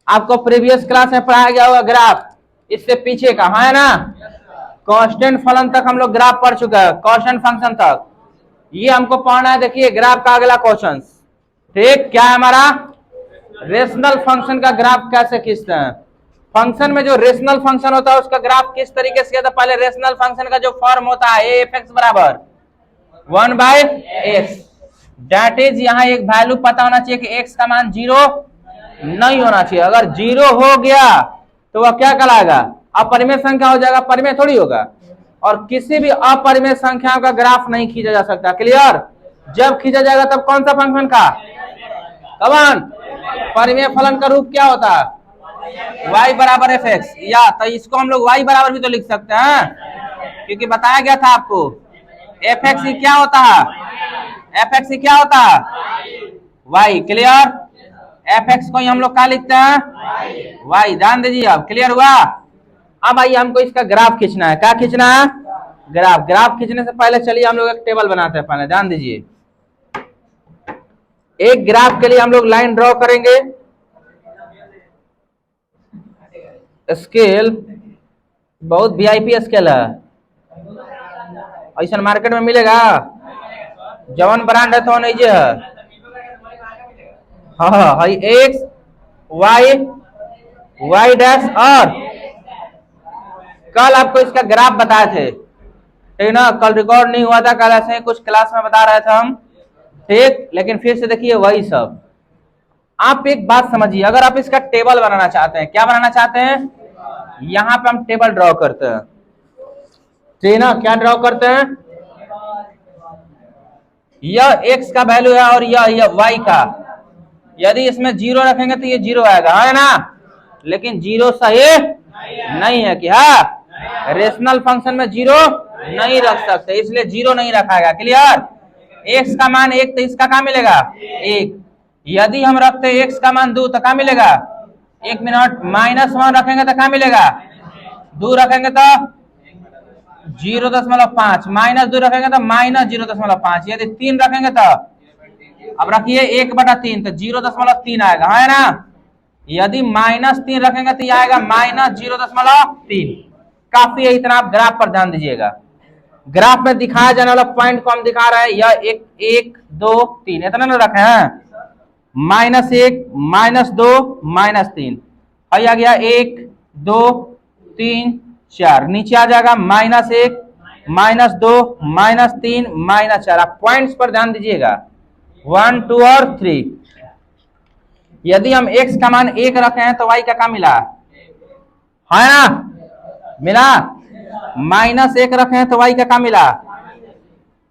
आपको previous class में पढ़ाया गया होगा ग्राफ, इससे पीछे का है ना। कांस्टेंट फलन तक हम लोग ग्राफ पढ़ चुके हैं, कांस्टेंट फंक्शन तक। ये हमको पढ़ना है। देखिए ग्राफ का अगला क्वेश्चन, ठीक क्या है हमारा, रेशनल फंक्शन का ग्राफ कैसे खींचते हैं। फंक्शन में जो रेशनल फंक्शन होता है उसका ग्राफ किस तरीके से, तो पहले रेशनल फंक्शन का जो फॉर्म होता है ए एफ एक्स बराबर 1/x, डेट इज यहाँ एक वैल्यू पता होना चाहिए कि x का मान 0 नहीं होना चाहिए। अगर 0 हो गया तो वह क्या कहलाएगा, अपरिमेय संख्या हो जाएगा, परिमेय थोड़ी होगा। और किसी भी अपरिमेय संख्याओं का ग्राफ नहीं खींचा जा सकता। क्लियर, जब खींचा जाएगा तब कौन सा फंक्शन का, कौन परिमेय फलन का रूप क्या होता है, y बराबर एफ एक्स। या तो इसको हम लोग y बराबर भी तो लिख सकते हैं, क्योंकि बताया गया था आपको एफ एक्स क्या होता है, एफ एक्स क्या होता है y। क्लियर, एफ एक्स को हम लोग क्या लिखते हैं y, ध्यान दीजिए। अब क्लियर हुआ। अब आइए हमको इसका ग्राफ खींचना है। क्या खींचना है, ग्राफ। ग्राफ खींचने से पहले चलिए हम लोग एक टेबल बनाते हैं। पहले ध्यान दीजिए, एक ग्राफ के लिए हम लोग लाइन ड्रॉ करेंगे। स्केल बहुत वीआईपी स्केल है, ऐसा मार्केट में मिलेगा, जवन ब्रांड है तो नहीं जे है। हाँ एक्स वाई वाई डैश। और कल आपको इसका ग्राफ बताए थे, ठीक ना, कल रिकॉर्ड नहीं हुआ था, कल ऐसे ही कुछ क्लास में बता रहे थे हम, ठीक। लेकिन फिर से देखिए वही सब। आप एक बात समझिए, अगर आप इसका टेबल बनाना चाहते हैं, क्या बनाना चाहते हैं, यहां पे हम टेबल ड्रॉ करते हैं, ठीक ना। क्या ड्रॉ करते हैं, यह x का वैल्यू है और यह y का। यदि इसमें 0 रखेंगे तो ये 0 आएगा, है ना। लेकिन 0 सही नहीं है कि हाँ, रेशनल फंक्शन में 0 नहीं रख सकते, इसलिए 0 नहीं रखाएगा। क्लियर, x का मान 1 तो इसका क्या मिलेगा 1। यदि हम रखते x का मान 2 तो क्या मिलेगा, 1 मिनट, -1 रखेंगे तो क्या मिलेगा, 2 रखेंगे तो 0.5, -2 रखेंगे तो -0.5। यदि 3 रखेंगे तो, अब रखिए 1/3 तो 0.3 आएगा, है ना। यदि -3 रखेंगे तो यह आएगा -0.3। काफी है इतना। आप ग्राफ पर ध्यान दीजिएगा, ग्राफ में दिखाया जाने वाला पॉइंट को हम दिखा रहे हैं, यह 1 2 3 इतना ना रखे हैं, -1 -2 -3, और आ गया 1 2 3 4, नीचे आ जाएगा -1 -2 -3 -4। आप पॉइंट्स पर ध्यान दीजिएगा, 1 2 और 3। यदि हम x का मान 1 रखे हैं तो y का क्या मिला, है ना, मिला। -1 रखे हैं तो y का क्या मिला,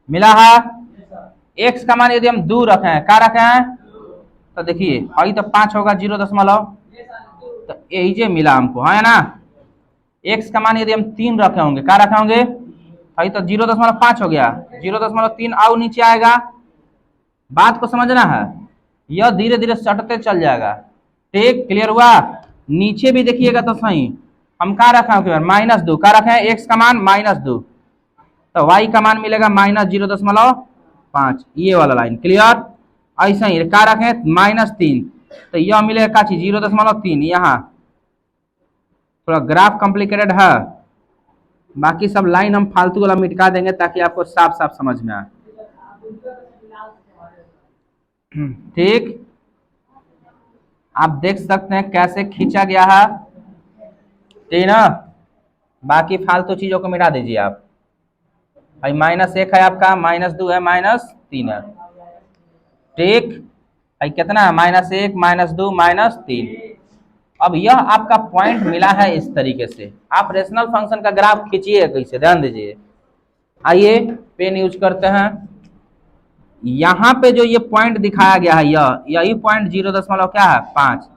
मिला है। x का मान यदि हम 2 रखे हैं, क्या रखे हैं, तो देखिए y तो 5 होगा, 0, तो यही जे मिला हमको, है ना। x का मान यदि हम 3 रखे होंगे, क्या रखे होंगे, भाई तो 0.5 हो गया, 0.3 और नीचे आएगा। बात को समझना है, यह धीरे धीरे सटते चल जाएगा, ठीक। क्लियर हुआ। नीचे भी देखिएगा तो सही, हम क्या रखा है, -2 क्या रखे हैं, x का मान -2, तो y का मान मिलेगा -0.5, ये वाला लाइन। क्लियर, ऐसा ही क्या रखे -3, तो यह मिलेगा क्या चीज 0.3। यहाँ थोड़ा ग्राफ कॉम्प्लिकेटेड है, बाकी सब लाइन हम फालतू वाला मिटका देंगे ताकि आपको साफ साफ समझ में आए, ठीक। आप देख सकते हैं कैसे खींचा गया है, ठीक ना। बाकी फालतू चीजों को मिटा दीजिए आप। भाई -1 है आपका, -2 है, -3 है, ठीक। भाई कितना है, -1 -2 -3। अब यह आपका पॉइंट मिला है इस तरीके से। आप रेशनल फंक्शन का ग्राफ खींचिए कैसे, ध्यान दीजिए। आइए पेन यूज करते हैं। यहाँ पे जो ये पॉइंट दिखाया गया है, यही पॉइंट 0 क्या है 5।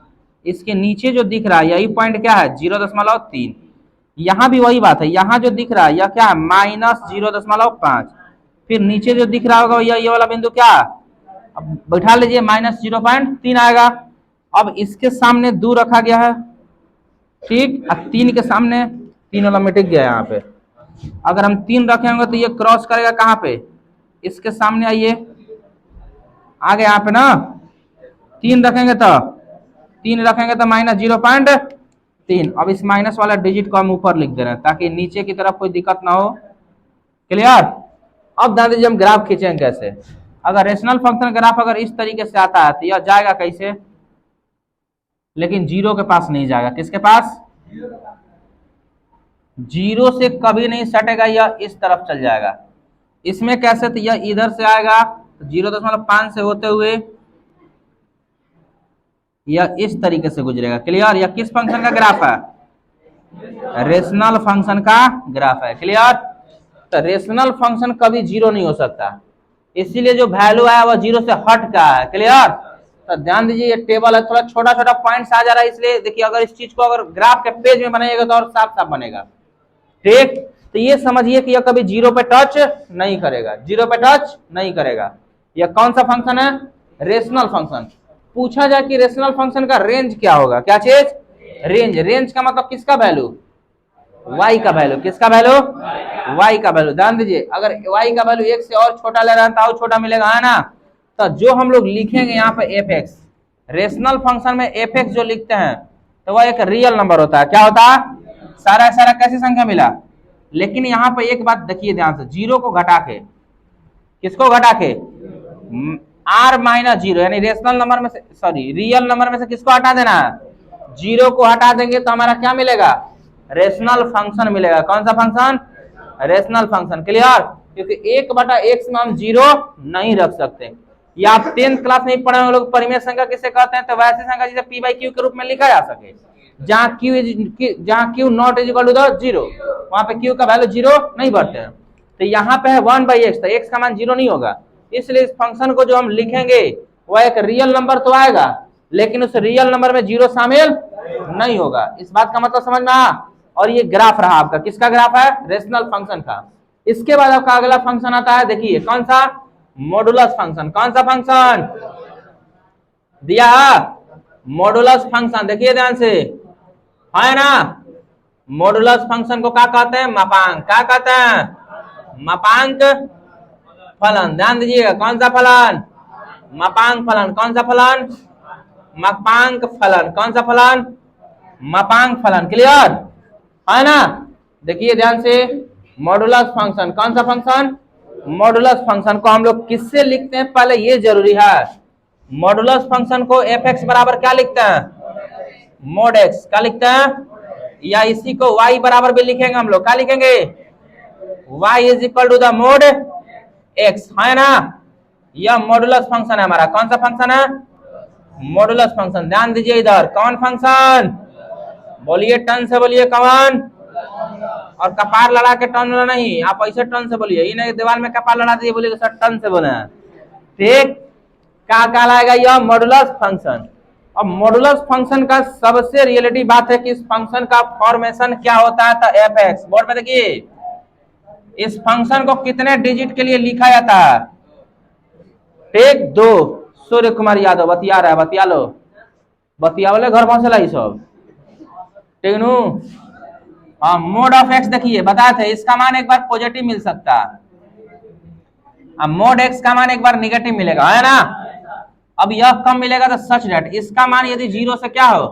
इसके नीचे जो दिख रहा है यही पॉइंट क्या है 0.3। यहाँ भी वही बात है, यहाँ जो दिख रहा है यह क्या है -0.5। फिर नीचे जो दिख रहा होगा ये वाला बिंदु क्या, अब बैठा लीजिए -0.3 आएगा। अब इसके सामने 2 रखा गया है, ठीक। अब 3 के सामने 3 वाला मिट गया यहाँ पे। अगर हम 3 रखे होंगे तो ये क्रॉस करेगा कहाँ पे, इसके सामने आइए, आ गए यहाँ पे ना। 3 रखेंगे तो 3 रखेंगे तो -0.3। अब इस माइनस वाला डिजिट को हम ऊपर लिख दे रहे हैं ताकि नीचे की तरफ कोई दिक्कत ना हो। क्लियर। अब ध्यान दीजिए हम ग्राफ खींचेंगे कैसे। अगर रेशनल फंक्शन ग्राफ अगर इस तरीके से आता है तो यह जाएगा कैसे, लेकिन जीरो के पास नहीं जाएगा। किसके पास? जीरो से कभी नहीं सटेगा, यह इस तरफ चल जाएगा। इसमें कैसे, तो यह इधर से आएगा 0.5 से होते हुए यह इस तरीके से गुजरेगा। क्लियर। यह किस फंक्शन का ग्राफ है? रेशनल फंक्शन का ग्राफ है। क्लियर। तो रेशनल फंक्शन कभी जीरो नहीं हो सकता, इसीलिए जो वैल्यू आया वह जीरो से हट का है। क्लियर। तो ध्यान दीजिए ये टेबल है, थोड़ा छोटा छोटा पॉइंट्स आ जा रहा है, इसलिए देखिए अगर इस चीज को अगर ग्राफ के पेज में बनाइएगा तो और साफ साफ बनेगा। ठीक। तो ये समझिए कि यह कभी जीरो पे टच नहीं करेगा, जीरो पे टच नहीं करेगा। यह कौन सा फंक्शन है? Rational function. पूछा जाए कि रेशनल फंक्शन का रेंज क्या होगा, क्या चीज? रेंज। रेंज का मतलब किसका वैल्यू? y का वैल्यू। किसका वैल्यू? y का वैल्यू। ध्यान दीजिए अगर y का वैल्यू 1 से और छोटा ले रहा है तो और छोटा मिलेगा, है ना। तो जो हम लोग लिखेंगे यहाँ पे fx, रेशनल फंक्शन में fx जो लिखते हैं तो वह एक रियल नंबर होता है। क्या होता है? सारा सारा कैसी संख्या मिला। लेकिन यहाँ पे एक बात देखिए ध्यान से, जीरो को घटा के, किसको घटा के? r-0 यानी रेशनल नंबर में से, सॉरी रियल नंबर में से किसको हटा देना है? जीरो को हटा देंगे तो हमारा क्या मिलेगा? रेशनल फंक्शन मिलेगा। कौन सा फंक्शन? Rational function. क्लियर। क्योंकि 1/x में हम जीरो नहीं रख सकते। या आप 10th क्लास में पढ़े होंगे लोग परिमेय संख्या किसे कहते हैं, तो वैसी संख्या जिसे p/q के रूप में लिखा जा सके, जहां q not is equal to the zero, वहां पे q का वैल्यू जीरो नहीं बढ़ते हैं। तो यहाँ पे है 1/x, तो x का मान जीरो नहीं होगा, इसलिए इस फंक्शन को जो हम लिखेंगे वह एक रियल नंबर तो आएगा, लेकिन उस रियल नंबर में जीरो शामिल नहीं होगा। इस बात का मतलब समझ में आया। और ये ग्राफ रहा आपका, किसका ग्राफ है? रेशनल फंक्शन का। इसके बाद आपका अगला फंक्शन आता है, देखिए कौन सा? Modulus function. कौन सा फंक्शन दिया? Modulus function. देखिए ध्यान से, है ना। मॉडुलस फंक्शन को क्या कहते हैं? मापांक। क्या कहते हैं? मापांक फलन। ध्यान दीजिएगा कौन सा फलन? मापांक फलन। कौन सा फलन? मापांक फलन। कौन सा फलन? मापांक फलन। क्लियर, है ना। देखिए ध्यान से, मॉडुलस फंक्शन। कौन सा फंक्शन? मॉडुलस फंक्शन को हम लोग किससे लिखते हैं पहले ये जरूरी है। मॉडुलस फंक्शन को fx बराबर क्या लिखते हैं? Mode x। क्या लिखते हैं? या इसी को y बराबर भी लिखेंगे हम लोग। क्या लिखेंगे? y is equal to the mod x, है ना। यह मॉडुलस फंक्शन है हमारा। कौन सा फंक्शन है? Modulus function. ध्यान दीजिए इधर, कौन फंक्शन? बोलिए टन से, बोलिए कौन। और कपार लड़ा के टन नहीं, आप ऐसे टन से बोलिए, ये दीवार में कपार लड़ा दिए बोलिए सर टन से बोले। ठीक। क्या कहलाएगा? यह मॉडुलस फंक्शन। अब मॉडुलस फंक्शन का सबसे रियलिटी बात है कि इस फंक्शन का फॉर्मेशन क्या होता है, तो fx। बोर्ड पे देखिए, इस फंक्शन को कितने डिजिट के लिए लिखा जाता है? ठीक, 2। सूर्य कुमार यादव बतिया रहा है, बतिया लो, बतिया वाले घर पहुंचला ही सब। ठीक नु। हाँ, मोड ऑफ एक्स देखिए बताए थे, इसका मान एक बार पॉजिटिव मिल सकता है, अब मोड एक्स का मान एक बार नेगेटिव मिलेगा, है ना। अब यह कम मिलेगा तो सच डेट इसका मान यदि जीरो से क्या हो,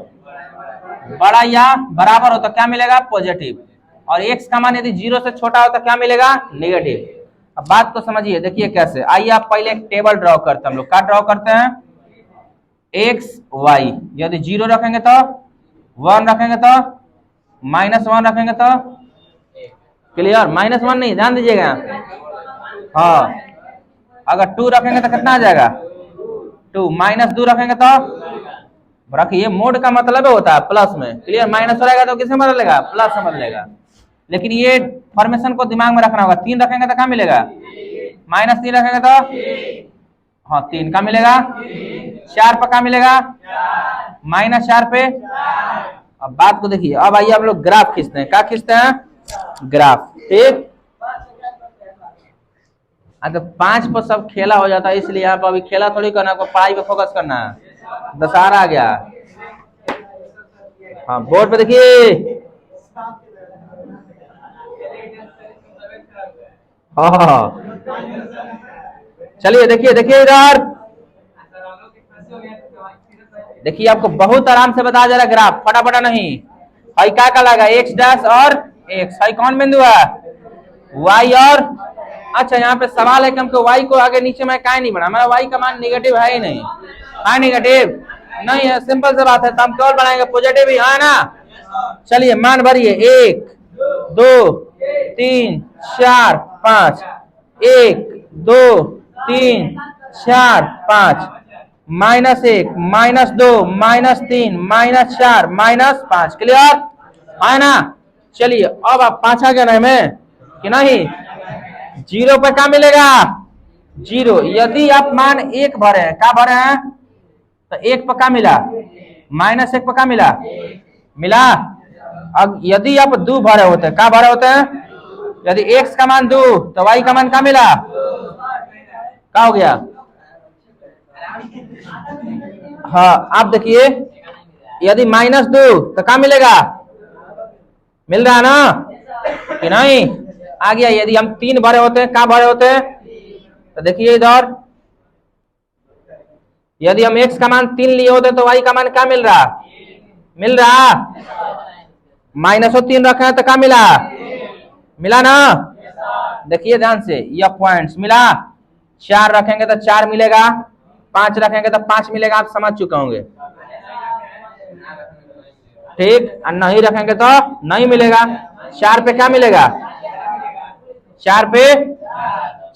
बड़ा या बराबर हो तो क्या मिलेगा? पॉजिटिव। और एक्स का मान यदि जीरो से छोटा हो तो क्या मिलेगा? नेगेटिव। अब बात को समझिए, देखिए कैसे। आइए आप पहले एक टेबल ड्रॉ करते हैं हम लोग। क्या ड्रॉ करते हैं? एक्स वाई, यदि जीरो रखेंगे तो 1 रखेंगे तो -1 रखेंगे तो क्लियर, -1 नहीं, ध्यान दीजिएगा। हाँ, अगर 2 रखेंगे तो कितना आ जाएगा? 2। -2 रखेंगे तो रखिए, मोड का मतलब होता है प्लस में। क्लियर, माइनस हो रहेगा तो किसमें बदलेगा? प्लस में बदलेगा। लेकिन ये फॉर्मेशन को दिमाग में रखना होगा। 3 रखेंगे तो क्या मिलेगा? -3 रखेंगे तो हाँ 3 का मिलेगा। 4 पर क्या मिलेगा? -4 पे। अब बात को देखिए, अब आइए हम लोग ग्राफ खींचते हैं। क्या खींचते हैं? ग्राफ। ठीक। अगर 5 पर सब खेला हो जाता है, इसलिए यहाँ पर अभी खेला थोड़ी करना, आपको पढ़ाई पे फोकस करना है। दशहरा आ गया। हाँ, बोर्ड पे देखिए। हाँ, चलिए देखिए, देखिए इधर। देखिए आपको बहुत आराम से बता जा रहा ग्राफ, फटाफटा नहीं। हाई क्या लगा, एक्स डैश और एक्स, हाई कौन बिंदु है, वाई और, अच्छा यहाँ पे सवाल है कि हमको वाई को आगे नीचे में क्या नहीं बना, हमारा वाई का मान निगेटिव है ही नहीं, है निगेटिव नहीं है, सिंपल से बात है, तो हम केवल बनाएंगे पॉजिटिव ही, है ना। चलिए मान भरिए, 1 2 3 4 5, 1 2 3 4 5, -1 -2 -3 -4 -5, क्लियर है ना। चलिए अब आप 5 आ गया ना में कि नहीं, 0 पे क्या मिलेगा, 0। यदि आप मान 1 भरे हैं, क्या भरे हैं, तो 1 पे क्या मिला, -1 पे क्या मिला, मिला। अब यदि आप 2 भरे होते हैं, क्या भरे होते हैं, यदि x का मान 2 तो y का मान क्या मिला, क्या हो गया। हाँ आप देखिए, यदि -2 तो क्या मिलेगा, मिल रहा है ना कि नहीं, आ गया। यदि हम 3 भरे होते हैं, क्या भरे होते हैं, तो देखिए इधर, यदि हम x का मान 3 लिए होते तो y का मान क्या मिल रहा, मिल रहा, -3 रखे हैं तो क्या मिला, मिला ना। देखिए ध्यान से, यह पॉइंट्स मिला, 4 रखेंगे तो 4 मिलेगा, 5 रखेंगे तो 5 मिलेगा, आप समझ चुके होंगे, ठीक, और नहीं रखेंगे तो नहीं मिलेगा। 4 पे क्या मिलेगा, 4 पे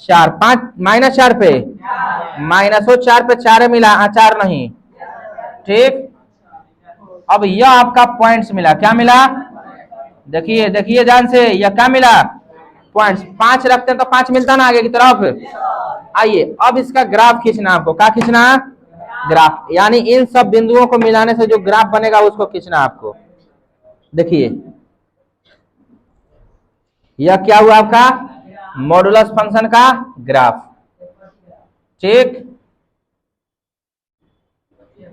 4, 5 -4 पे -4 पे 4 मिला, 4 नहीं, ठीक। अब यह आपका पॉइंट्स मिला, क्या मिला, देखिए देखिए ध्यान से, यह क्या मिला, पॉइंट्स। 5 रखते हैं तो 5 मिलता ना आगे की तरफ। आइए अब इसका ग्राफ खींचना, आपको क्या खींचना, ग्राफ, यानी इन सब बिंदुओं को मिलाने से जो ग्राफ बनेगा उसको खींचना आपको। देखिए यह क्या हुआ आपका, मॉडुलस फंक्शन का ग्राफ, ठीक,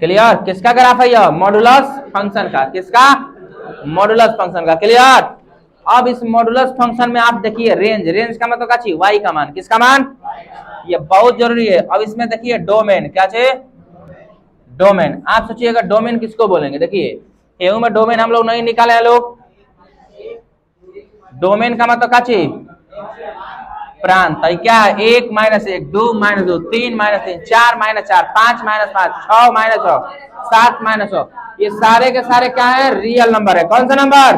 क्लियर। किसका ग्राफ है यह, मॉडुलस फंक्शन का, किसका, मॉडुलस फंक्शन का, क्लियर। अब इस मॉडुलस फंक्शन में आप देखिए रेंज, रेंज का मतलब क्या चाहिए, वाई का मान, किसका मान, ये बहुत जरूरी है। अब इसमें देखिए डोमेन, क्या चाहिए, डोमेन। आप सोचिएगा डोमेन किसको बोलेंगे, देखिए एयू में डोमेन हम लोग नहीं निकाले हैं लोग, डोमेन का मतलब क्या चाहिए, प्रांत, क्या है, 1 -1 2 -2 3 -3 4 -4 5 -5 6 -6 7 -6, ये सारे के सारे क्या है, रियल नंबर है। कौन सा नंबर,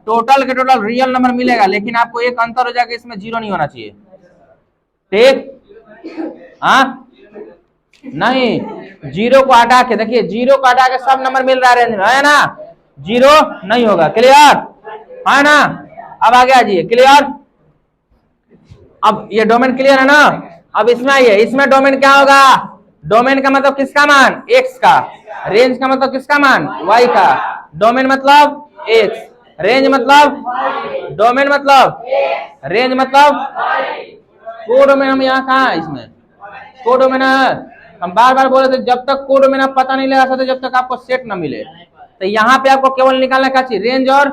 टोटल के टोटल रियल नंबर मिलेगा, लेकिन आपको एक अंतर हो जाएगा, इसमें 0 नहीं होना चाहिए, ठीक, हाँ नहीं, 0 को हटा के देखिए, 0 को हटा के सब नंबर मिल रहा है रेंज में, है ना, 0 नहीं होगा, क्लियर है ना। अब आगे आ जाइए, क्लियर। अब ये डोमेन क्लियर है ना। अब इसमें आइए, इसमें डोमेन क्या होगा, डोमेन का मतलब किसका मान, x का, रेंज का मतलब किसका मान, y का, डोमेन मतलब x, रेंज मतलब, डोमेन मतलब, रेंज मतलब, कोडोमेन हम यहाँ कहाँ है, इसमें कोडोमेन है। हम बार बार बोले थे, जब तक कोडोमेन आप पता नहीं लगा सकते जब तक आपको सेट ना मिले, तो यहाँ पे आपको केवल निकालना क्या चाहिए, रेंज और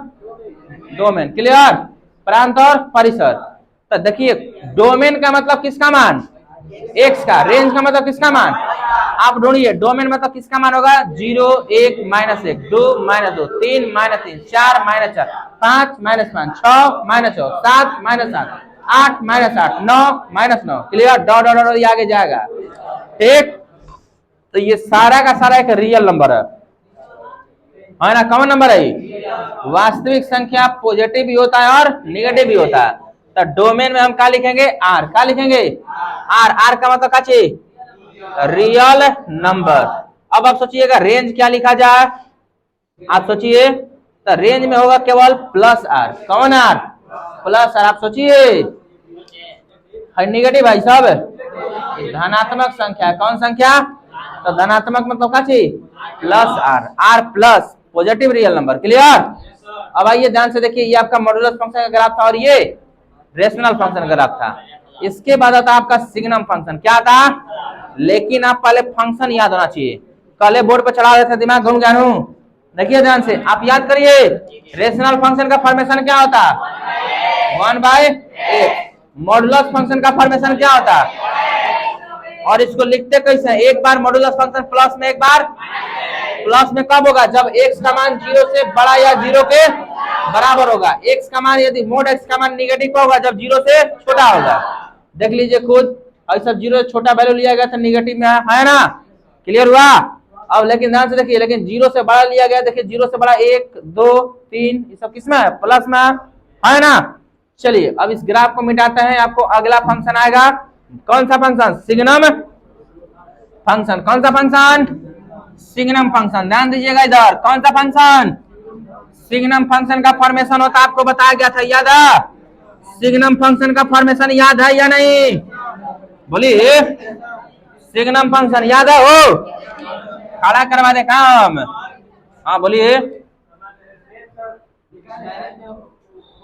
डोमेन, क्लियर, प्रांत और परिसर। तो देखिए डोमेन का मतलब किसका मान, x का, रेंज का मतलब किसका मान, आप ढूंढिए, डोमेन मतलब किसका मान होगा, 0 1 -1 2 -2 3 -3 4 -4 5 -5 6 -6 7 -7 8 -8 9 -9, क्लियर, डॉट डॉट डॉट आगे जाएगा, ठीक। तो ये सारा का सारा एक रियल नंबर है ना, कॉमन नंबर है। वास्तविक संख्या पॉजिटिव भी होता है और निगेटिव भी होता है। तो डोमेन में हम क्या लिखेंगे, आर, क्या लिखेंगे, आर, आर का मतलब क्या चाहिए, रियल नंबर। अब आप सोचिएगा रेंज क्या लिखा जाए, आप सोचिए, तो रेंज में होगा केवल प्लस आर, कौन आर, प्लस आर। आप सोचिए निगेटिव भाई साहब, धनात्मक संख्या, कौन संख्या, तो धनात्मक मतलब क्या चाहिए, plus R, R plus positive real number, clear. अब आइए ध्यान से देखिए, ये आपका मॉडुलस फंक्शन का ग्राफ था और ये रेशनल फंक्शन का ग्राफ था। इसके बाद आता आपका सिग्नम फंक्शन, क्या था, लेकिन आप पहले फंक्शन याद होना चाहिए, पहले बोर्ड पर चढ़ा देते दिमाग घूम गया हूं। देखिए ध्यान से आप याद करिए, रेशनल फंक्शन का फॉर्मेशन क्या होता, 1/x, मॉडुलस फंक्शन का फॉर्मेशन क्या होता, और इसको लिखते कैसे हैं, एक बार मॉडुलस फंक्शन प्लस में, एक बार प्लस में कब होगा, जब x का मान 0 से बड़ा या 0 के बराबर होगा। x का मान यदि मोड x का मान निगेटिव का होगा जब 0 से छोटा होगा। देख लीजिए खुद, और सब 0 से छोटा वैल्यू लिया गया तो निगेटिव में है ना, क्लियर हुआ। अब लेकिन ध्यान से देखिए, लेकिन 0 से बड़ा लिया गया, देखिए 0 से बड़ा 1 2 3 ये सब किसमें है, प्लस में है ना। चलिए अब इस ग्राफ को मिटाते हैं, आपको अगला फंक्शन आएगा, कौन सा फंक्शन, सिग्नम फंक्शन। कौन सा फंक्शन, सिग्नम फंक्शन। ध्यान दीजिएगा इधर, कौन सा फंक्शन, सिग्नम फंक्शन का फॉर्मेशन होता आपको बताया गया था, याद है, सिग्नम फंक्शन का फॉर्मेशन याद है या नहीं, बोलिए, सिग्नम फंक्शन याद है, हो खड़ा करवा दे काम, हाँ बोलिए,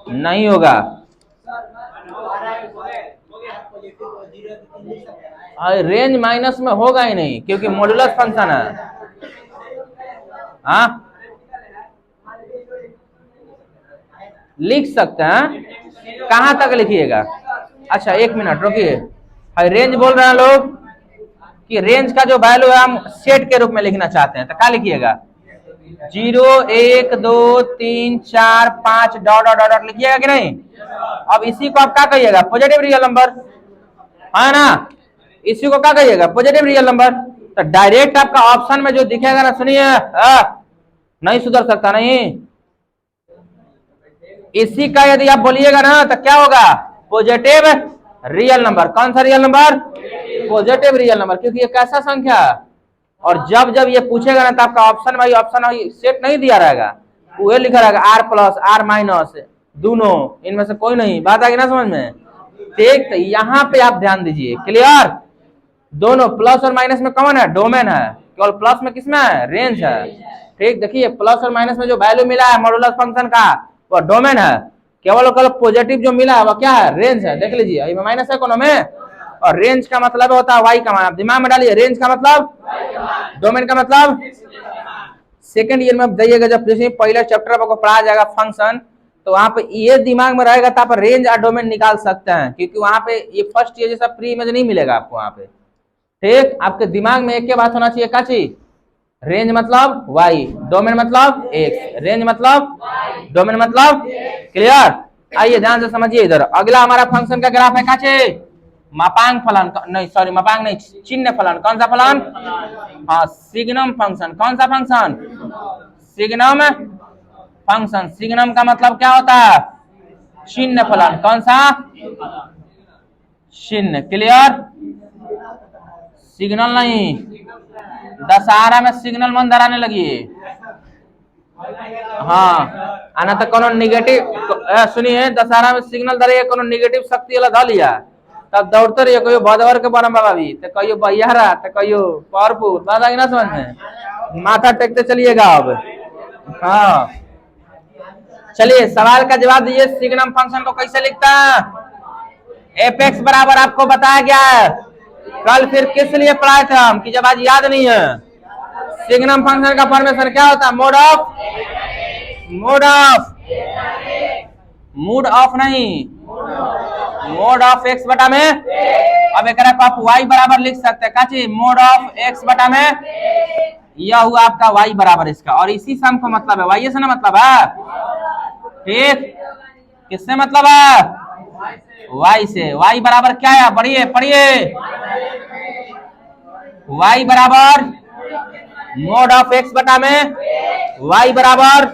नहीं होगा, रेंज माइनस में होगा ही नहीं क्योंकि मॉडुलस फंक्शन है। हाँ लिख सकते हैं, कहां तक लिखिएगा, अच्छा एक मिनट रुकिए, रेंज बोल रहे हैं लोग कि रेंज का जो वैल्यू है हम सेट के रूप में लिखना चाहते हैं, तो क्या लिखिएगा, 0 1 2 3 4 5 डॉट डॉट डॉट लिखिएगा कि नहीं। अब इसी को आप क्या कहिएगा, पॉजिटिव रियल नंबर, है ना, इसी को क्या कहिएगा, पॉजिटिव रियल नंबर। तो डायरेक्ट आपका ऑप्शन में जो दिखेगा ना, सुनिए, नहीं सुधर सकता, नहीं, इसी का यदि आप बोलिएगा ना तो क्या होगा, पॉजिटिव रियल नंबर। कौन सा real number, positive real number, क्योंकि ये कैसा संख्या, और जब जब ये पूछेगा ना तो आपका ऑप्शन वाई ऑप्शन सेट नहीं दिया रहेगा, वो लिखा रहेगा आर प्लस आर माइनस, दोनों इनमें से कोई नहीं। बात आ गई ना समझ में, ठीक। तो यहाँ पे आप ध्यान दीजिए, क्लियर, दोनों प्लस और माइनस में कौन है, डोमेन है, केवल प्लस में किसमें है, रेंज है, ठीक। देखिए प्लस और माइनस में जो वैल्यू मिला है मॉडुलस फंक्शन का वो डोमेन है, केवल पॉजिटिव जो मिला है वो क्या है, रेंज है। देख लीजिए माइनस है कोनो में, और रेंज का मतलब होता है वाई का मान, आप दिमाग में डालिए, रेंज का मतलब, डोमेन का मतलब। सेकंड ईयर में जाइएगा जब जैसे पहला चैप्टर आपको पढ़ाया जाएगा फंक्शन, तो वहां पे ये दिमाग में रहेगा तो आप रेंज और डोमेन निकाल सकते हैं, क्योंकि वहां पे ये फर्स्ट ईयर जैसा प्री इमेज नहीं मिलेगा आपको वहां पे, ठीक। आपके दिमाग में एक के बात होना चाहिए, क्या चीज, रेंज मतलब वाई, डोमेन मतलब एक्स, रेंज मतलब डोमेन मतलब, क्लियर। आइए ध्यान से समझिए इधर, अगला हमारा फंक्शन का ग्राफ है, क्या चीज, मापांक फलन, नहीं सॉरी मापांक नहीं, चिन्ह फलन। कौन सा फलन, हाँ सिग्नम फंक्शन। कौन सा फंक्शन, सिग्नम फंक्शन। सिग्नम का मतलब क्या होता है, चिन्ह फलन। कौन सा, चिन्ह, क्लियर, सिग्नल नहीं, दशहरा में सिग्नल मन धराने लगी, हाँ आना तो कोनो निगेटिव, सुनिए दशहरा में सिग्नल धरे कोनो निगेटिव शक्ति वाला ध लिया तब दौड़ते रहिए, कहियो भदवर के बनम बाबा भी, तो कहियो बहियारा, तो कहियो पावरफुल, बात आई ना समझ में, माथा टेकते चलिएगा अब। हाँ चलिए सवाल का जवाब दीजिए, सिग्नम फंक्शन को कैसे लिखता है, एफ एक्स बराबर आपको बताया गया है, कल फिर किस लिए पढ़ाए थे हम कि जब आज याद नहीं है। सिग्नम फंक्शन का फॉर्मेशन क्या होता है, मोड ऑफ, मूड ऑफ नहीं, मोड ऑफ एक्स बटा में। अब एक आप वाई बराबर लिख सकते हैं, क्या चीज, मोड ऑफ एक्स बटा में, यह हुआ आपका वाई बराबर इसका, और इसी से हमको मतलब है, वाई से ना मतलब है, ठीक, किससे मतलब है, वाई से। वाई बराबर क्या है, पढ़िए पढ़िए, वाई बराबर मोड ऑफ एक्स बटा में, वाई बराबर,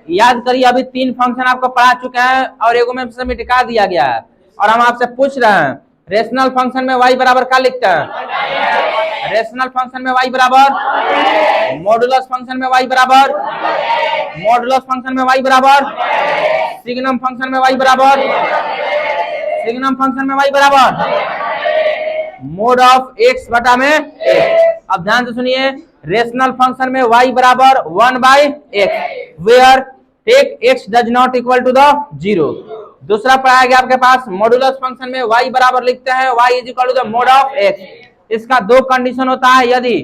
याद करिए अभी 3 फंक्शन आपको पढ़ा चुके हैं और एगो में से मिटा दिया गया है, और हम आपसे पूछ रहे हैं रेशनल फंक्शन में वाई बराबर क्या लिखते हैं, रेशनल फंक्शन में वाई बराबर, मॉडुलस फंक्शन में वाई बराबर, मॉडुलस फंक्शन में वाई बराबर, सिग्नम फंक्शन में वाई बराबर, सिग्नम फंक्शन में वाई बराबर, मोड ऑफ एक्स बटा में एक्स। अब ध्यान से सुनिए, रेशनल फंक्शन में y बराबर 1/x, where take x does not equal to the 0। दूसरा पढ़ाया गया आपके पास, मॉडुलस फंक्शन में y बराबर लिखते हैं y is equal to the mod of x। इसका 2 कंडीशन होता है, यदि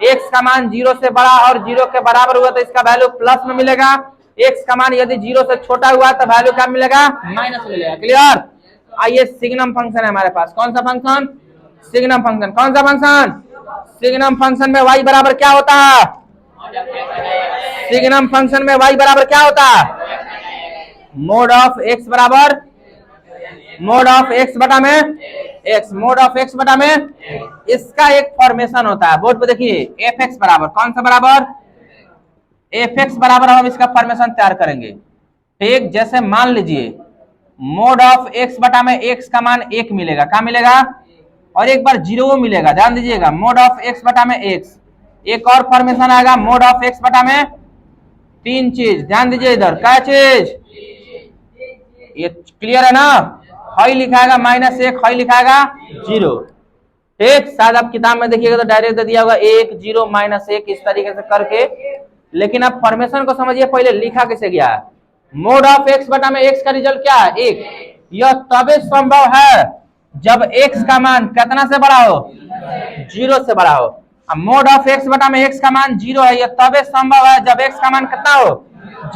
x का मान 0 से बड़ा और 0 के बराबर हुआ तो इसका वैल्यू प्लस में मिलेगा, x का मान यदि 0 से छोटा हुआ तो वैल्यू क्या मिलेगा, माइनस मिलेगा, क्लियर। आइए सिग्नम फंक्शन है हमारे पास, कौन सा फंक्शन, सिग्नम फंक्शन। कौन सा फंक्शन? सिग्नम फंक्शन में y बराबर क्या होता है? सिग्नम फंक्शन में y बराबर क्या होता है? मोड ऑफ x बराबर मोड ऑफ x बटा में x, मोड ऑफ x बटा में इसका एक फॉर्मेशन होता है। बोर्ड पे देखिए fx बराबर कौन सा बराबर? fx बराबर हम इसका फॉर्मेशन तैयार करेंगे। ठीक, जैसे मान लीजिए मोड ऑफ x बटा में x का मान 1 मिलेगा, क्या मिलेगा? और एक बार 0 मिलेगा। ध्यान दीजिएगा, मोड ऑफ x बटा में x। एक और फॉर्मेशन आएगा मोड ऑफ x बटा में 3 चीज। ध्यान दीजिए इधर, क्या चीज? ये क्लियर है ना? हाई लिखाएगा -1, हाई लिखाएगा 0। ठीक, शायद आप किताब में देखिएगा तो डायरेक्ट दे दिया होगा 1 0 -1 इस तरीके से करके, लेकिन आप फॉर्मेशन को समझिए पहले लिखा कैसे गया है। मोड ऑफ x बटा में x का रिजल्ट क्या है? 1। यह तभी संभव है जब x का मान कितना से बड़ा हो? 0 से बड़ा हो। अब मोड ऑफ x बटा में x का मान 0 है, यह तभी संभव है जब x का मान कितना हो?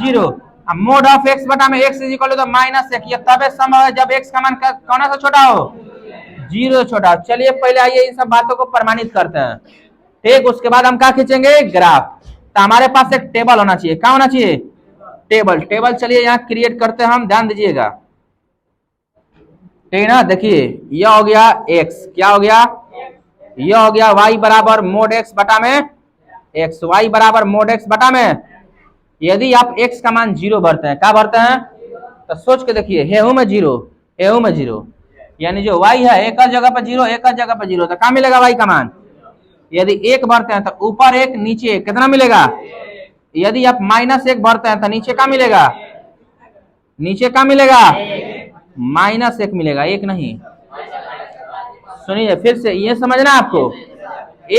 0। अब मोड ऑफ x बटा में x इक्वल टू -1, यह तभी संभव है जब x का मान कौन सा छोटा हो? 0 छोटा। चलिए पहले आइए इन सब बातों को प्रमाणित करते हैं। ठीक, उसके बाद हम क्या खींचेंगे? ग्राफ। तो हमारे पास एक टेबल होना चाहिए। क्या होना चाहिए? टेबल। चलिए यहाँ क्रिएट करते हैं हम, ध्यान दीजिएगा। ठीक है ना? देखिए यह हो गया x, क्या हो गया? यह हो गया y बराबर मोड x बटा में x, y बराबर मोड x बटा में। यदि आप x का मान 0 भरते हैं, क्या भरते हैं? तो सोच के देखिए, हेहू में 0, हेहू में 0, यानी जो y है एक जगह पर 0, एक जगह पर 0, तो क्या मिलेगा y का मान? यदि 1 भरते हैं तो ऊपर 1 नीचे 1, कितना मिलेगा? यदि आप -1 भरते हैं तो नीचे क्या मिलेगा? नीचे क्या मिलेगा? -1 मिलेगा, 1 नहीं। सुनिए फिर से, ये समझना आपको,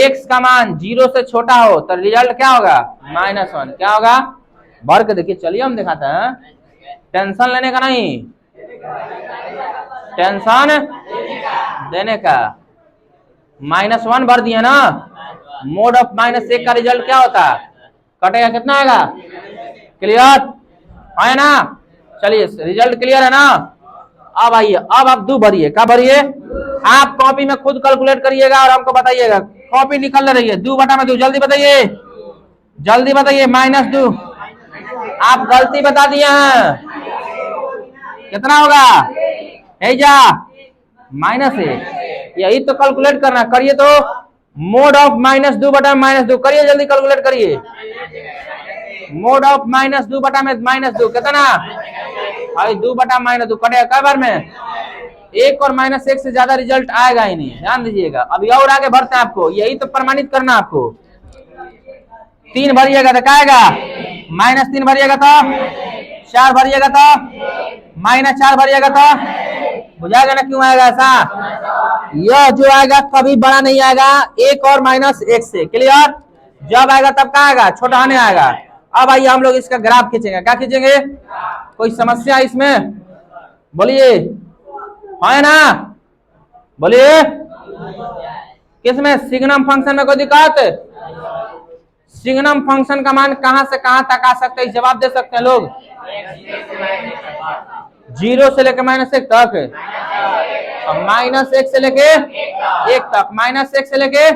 x का मान 0 से छोटा हो तो रिजल्ट क्या होगा? -1। क्या होगा? भर के देखिए। चलिए हम दिखाते हैं, टेंशन लेने का नहीं, टेंशन देने का। -1 भर दिया ना, मोड ऑफ -1 का रिजल्ट क्या होता है? कटेगा, कितना आएगा? क्लियर है ना? चलिए रिजल्ट क्लियर है ना? अब आइए, अब आप 2 भरिए। क्या भरिए? आप कॉपी में खुद कैलकुलेट करिएगा और हमको बताइएगा। कॉपी निकल रही है, 2 बटा में 2, जल्दी बताइए, जल्दी बताइए। -2, आप गलती बता दिए हैं, कितना होगा? -1। यही तो कैलकुलेट करना, करिए तो। मोड ऑफ -2 बटा में -2, करिए जल्दी कैलकुलेट करिए। मोड ऑफ -2 बटा में -2 कितना? 2 बटा -2 कटेगा कई बार में? 1 और -1 से ज्यादा रिजल्ट आएगा ही नहीं। ध्यान दीजिएगा। अभी और आगे बढ़ते हैं, आपको यही तो प्रमाणित करना। आपको 3 भरिएगा तो क्या आएगा? -3 भरिएगा तो 4 भरिएगा तो -4 भरिएगा तो बुझाएगा ना क्यों आएगा ऐसा? यह जो आएगा कभी बड़ा नहीं आएगा 1 और -1 से। क्लियर? जब आएगा तब क्या आएगा? छोटा नहीं आएगा। अब आइए हम लोग इसका ग्राफ खींचेंगे। क्या खींचेंगे? कोई समस्या इसमें? बोलिए, है ना? बोलिए, किसमें? सिग्नम फंक्शन में कोई दिक्कत? सिग्नम फंक्शन का मान कहां से कहां तक आ सकता है? जवाब दे सकते हैं लोग? 0 से लेकर -1 तक, -1 से लेके 1 तक, -1 से लेके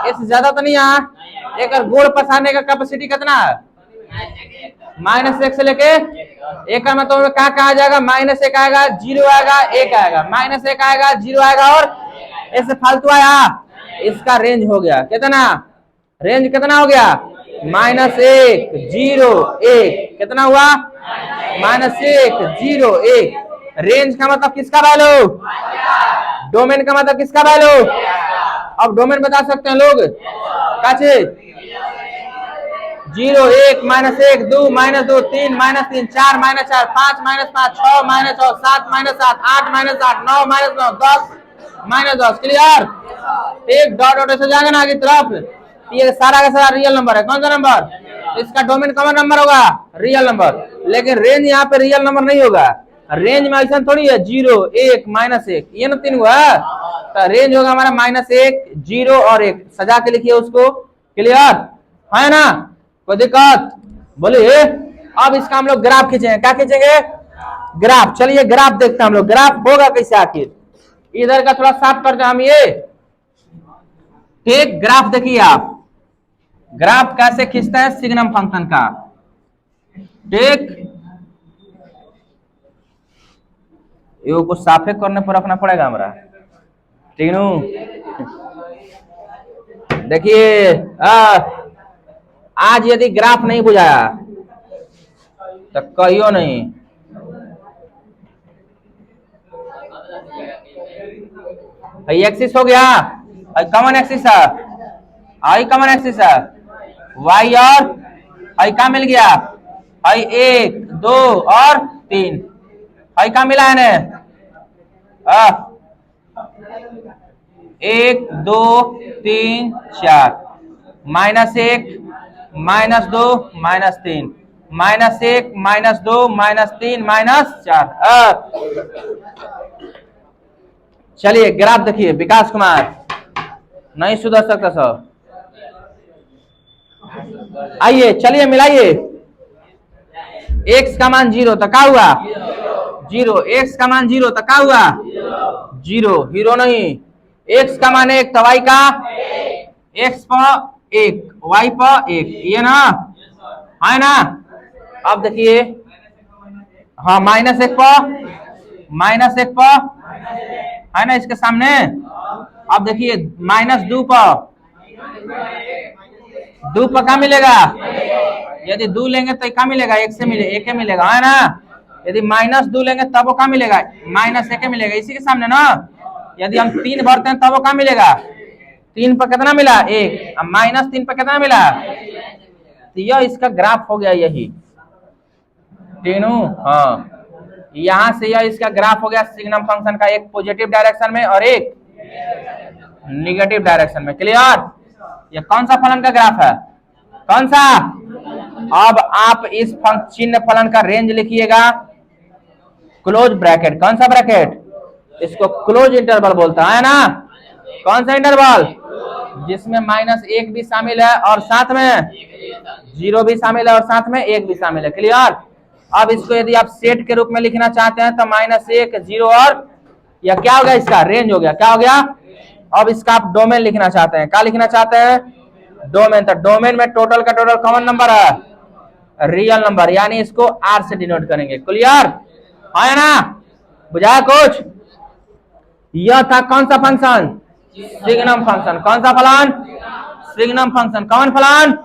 इससे ज्यादा तो नहीं है। एक गोल पसारने का कैपेसिटी कितना है? -1 से लेके 1 का मतलब कहाँ कहाँ जाएगा? -1 आएगा, 0 आएगा, 1 आएगा, -1 आएगा, 0 आएगा और ऐसे फालतू आया। इसका रेंज हो गया कितना? रेंज कितना हो गया? -1 0 1, कितना हुआ? -1 0 1। रेंज का मतलब किसका वैल्यू? डोमेन का मतलब किसका वैल्यू? अब डोमेन बता सकते हैं लोग? कैसे? 0 1 -1 2 -2 3 -3 4 -4 5 -5 6 -6 7 -7 8 -8 9 -9 10 -10। क्लियर? एक डॉट डॉट ऐसे जाएगा ना आगे तरफ। ये सारा का सारा रियल नंबर है। कौन सा नंबर? इसका डोमेन कॉमन नंबर होगा, रियल नंबर। लेकिन रेंज यहाँ पे रियल नंबर नहीं होगा। रेंज में ऐसा थोड़ी है 0 1 -1, ये ना 3 हुआ। तो रेंज होगा हमारा -1 0 और 1। सजा के लिखिए उसको। क्लियर है ना? कोई दिक्कत? बोलिए। अब इसका हम लोग ग्राफ खींचेंगे। क्या खींचेंगे? ग्राफ। चलिए ग्राफ देखते हैं हम लोग, ग्राफ होगा कैसे आखिर। इधर का थोड़ा साफ करते हैं हम। ये ठीक, ग्राफ देखिए आप, ग्राफ कैसे खींचते हैं सिग्नम फंक्शन का। ठीक, ये कुछ साफे करने पर रखना पड़ेगा हमारा। ठीक नु, देखिए आज यदि ग्राफ नहीं बुझाया तो कहियो नहीं। एक्सिस हो गया, कॉमन एक्सिस है, आई कॉमन एक्सिस है, वाई और आई का मिल गया, आई 1 2 और 3, आई का मिला है ने 1 2 3 4, -1 -2 -3, -1 -2 -3 -4। चलिए ग्राफ देखिए, विकास कुमार नहीं सुधर सकता सब। आइए चलिए मिलाइए, x का मान 0 तो क्या हुआ 0, x का मान 0 तो क्या हुआ 0, हीरो नहीं, x का मान 1 तो y का x पर 1 y पर 1, ये ना है ना। अब देखिए हाँ -1 पर है ना इसके सामने। अब देखिए -2 पर क्या मिलेगा, यदि 2 लेंगे तो क्या मिलेगा, 1 से मिले 1 मिलेगा है ना। यदि -2 लेंगे तब वो क्या मिलेगा, -1 मिलेगा इसी के सामने ना। यदि हम 3 भरते हैं तब वो क्या मिलेगा, 3 पर कितना मिला 1, अब -3 पर कितना मिला, तो यह इसका ग्राफ हो गया यही। तीनों हाँ, यहां से यह इसका ग्राफ हो गया सिग्नम फंक्शन का, एक पॉजिटिव डायरेक्शन में और एक निगेटिव डायरेक्शन में। क्लियर, ये कौन सा फलन का ग्राफ है, कौन सा। अब आप इस चिन्ह फलन का रेंज लिखिएगा, क्लोज ब्रैकेट, कौन सा ब्रैकेट, इसको क्लोज इंटरवल बोलता है ना। कौन सा इंटरवल, जिसमें -1 भी शामिल है और साथ में 0 भी शामिल है और साथ में 1 भी शामिल है। क्लियर, अब इसको यदि आप सेट के रूप में लिखना चाहते हैं तो -1 0 और या क्या हो गया, इसका रेंज हो गया, क्या हो गया। अब इसका आप डोमेन लिखना चाहते हैं, क्या लिखना चाहते हैं, डोमेन। तो डोमेन में टोटल का टोटल कॉमन नंबर है, रियल नंबर, यानी इसको R से डिनोट करेंगे। क्लियर है ना, बुझाया कुछ। यह था कौन सा फंक्शन, सिग्नम फंक्शन। कौन सा फलन, सिग्नम फंक्शन। कौन फलन,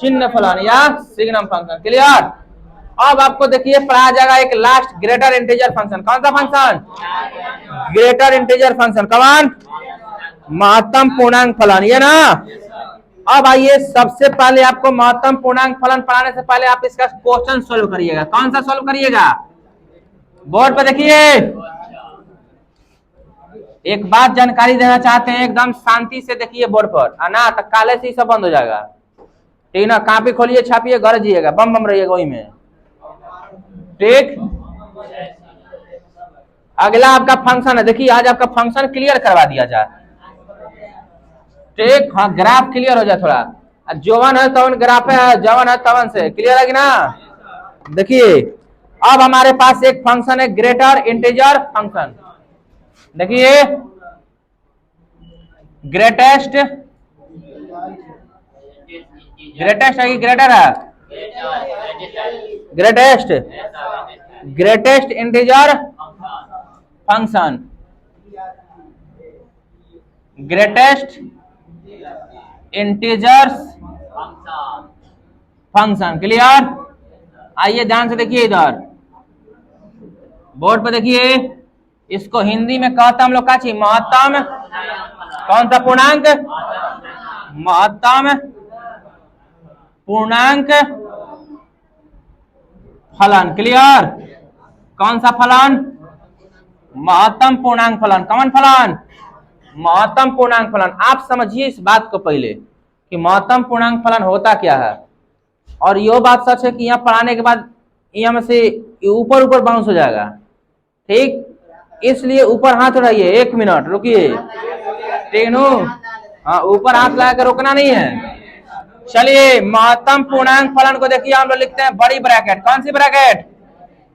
चिन्ह फलन या सिग्नम फंक्शन। क्लियर, अब आपको देखिए पढ़ाया जाएगा एक लास्ट ग्रेटर इंटीजर फंक्शन। कौन सा फंक्शन, ग्रेटर इंटीजर फंक्शन। कौन, महत्तम पूर्णांक फलन, ये ना। अब आइए सबसे पहले आपको महत्तम पूर्णांक फलन पढ़ाने से पहले आप इसका क्वेश्चन सोल्व करिएगा। कौन सा सोल्व करिएगा, बोर्ड पर देखिए। एक बात जानकारी देना चाहते हैं, एकदम शांति से देखिए बोर्ड पर, ना तो काले से ही सब बंद हो जाएगा। ठीक ना, कॉपी खोलिए, छापिए, घर जिएगा, बम बम रहिएगा वही में। ठीक, अगला आपका फंक्शन है। देखिए आज आपका फंक्शन क्लियर करवा दिया जाए। ठीक, हाँ ग्राफ क्लियर हो जाए थोड़ा, जवन है तवन ग्राफ है, जवन है तवन से। क्लियर है कि ना। देखिए अब हमारे पास एक फंक्शन है ग्रेटर इंटीजर फंक्शन। देखिए ग्रेटेस्ट, ग्रेटेस्ट है कि ग्रेटर है, greatest, greatest integer function, greatest integers function. Clear, आइए ध्यान से देखिए इधर बोर्ड पर देखिए, इसको हिंदी में कहता हम लोग का चाहिए महत्तम, कौन सा पूर्णांक, महत्तम पूर्णांक फलन। क्लियर, कौन सा फलन, महत्तम पूर्णांक फलन। कौन फलन, महत्तम पूर्णांक फलन। आप समझिए इस बात को पहले कि महत्तम पूर्णांक फलन होता क्या है। और यह बात सच है कि यहाँ पढ़ाने के बाद यहाँ में से ऊपर ऊपर बाउंस हो जाएगा। ठीक, इसलिए ऊपर हाथ उठाइए, 1 मिनट रुकिए। ठीक नो, हाँ ऊपर हाथ लगा कर रोकना नहीं है। चलिए महत्तम पूर्णांक फलन को देखिए, हम लोग लिखते हैं बड़ी ब्रैकेट। कौन सी ब्रैकेट,